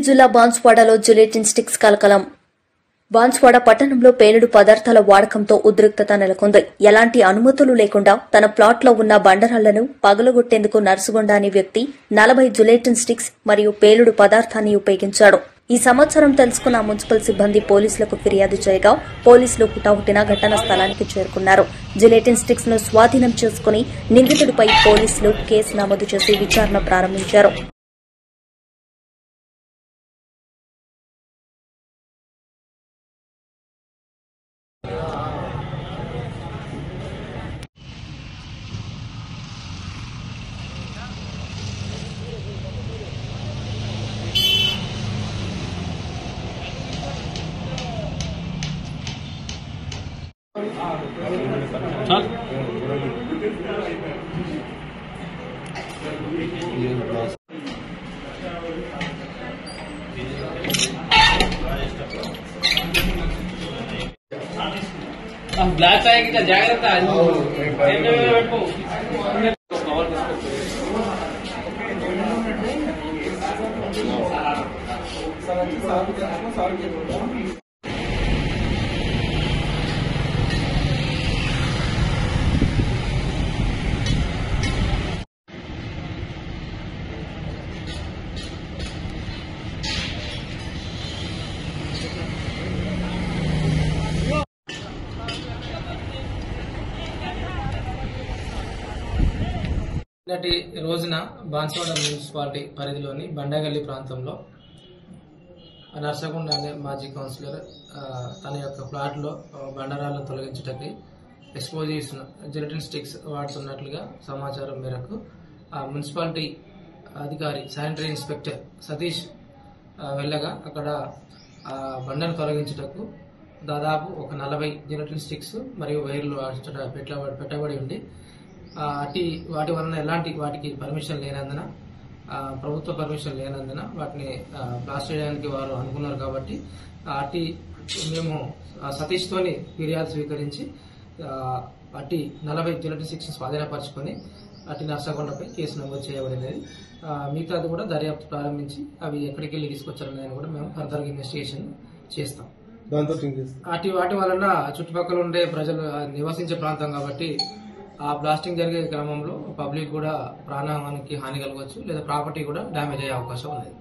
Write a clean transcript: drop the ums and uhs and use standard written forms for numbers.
జిల్లా బాన్స్వాడలో gelatine sticks కలకలం. బాన్స్వాడ పట్టణంలో పేలుడు పదార్థాల వాడకంతో ఉద్రిక్తత నెలకొంది. ఎలాంటి అనుమతులు లేకుండా తన ప్లాట్లో ఉన్న బండరాళ్లను పగలగొట్టేందుకు నర్సుగొండ అనే వ్యక్తి 40 జిలెటిన్ స్టిక్స్ మరియు పేలుడు పదార్థాన్ని ఉపయోగించాడు. ఈ సమాచారం తెలుసుకున్న మున్సిపల్ సిబ్బంది పోలీసులకు ఫిర్యాదు చేయగా పోలీసులు హుటాహుటిన ఘటనా స్థలానికి చేరుకున్నారు. జిలెటిన్ స్టిక్స్ ను స్వాధీనం చేసుకుని నిందితుడిపై పోలీసులు కేసు నమోదు చేసి విచారణ ప్రారంభించారు. ब्लैक आएगी जाग्रता నిన్నటి రోజున బాన్స్వాడ మున్సిపాలిటీ పరిధిలోని బండగల్లి ప్రాంతంలో నర్సగొండ అనే మాజీ కౌన్సిలర్ తన యొక్క ప్లాట్లో బండరాలను తొలగించటకి ఎక్స్ప్లోజివ్స్ జిలెటిన్ స్టిక్స్ వాడుతున్నట్లుగా సమాచారం మేరకు మున్సిపాలిటీ అధికారి శానిటరీ ఇన్స్పెక్టర్ సతీష్ వెళ్ళగా అక్కడ బండను తొలగించుటకు దాదాపు ఒక 40 జిలెటిన్ స్టిక్స్ మరియు వైర్లు పెట్టబడి ఉంది. వాటి వలన వాటికి పర్మిషన్ లేనందున ప్రభుత్వ పర్మిషన్ లేనందున వాటిని బ్లాస్ట్ చేయడానికి వారు అనుకున్నారు. కాబట్టి మేము సతీష్ తోని ఫిర్యాదు స్వీకరించి 40 జిలెటిన్ స్టిక్స్ స్వాధీనపరుచుకొని నర్సగొండపై కేసు నమోదు చేయబడింది. మిగతాది కూడా దర్యాప్తు ప్రారంభించి అవి ఎక్కడికి వెళ్ళి తీసుకొచ్చారనేది కూడా మేము ఫర్దర్ ఇన్వెస్టిగేషన్ చేస్తాం. వాటి వలన చుట్టుపక్కల ఉండే ప్రజలు నివసించే ప్రాంతం కాబట్టి ఆ బ్లాస్టింగ్ జరిగే క్రమంలో పబ్లిక్ కూడా ప్రాణహానికి హాని కలగవచ్చు లేదా ప్రాపర్టీ కూడా డ్యామేజ్ అయ్యే అవకాశం ఉంది.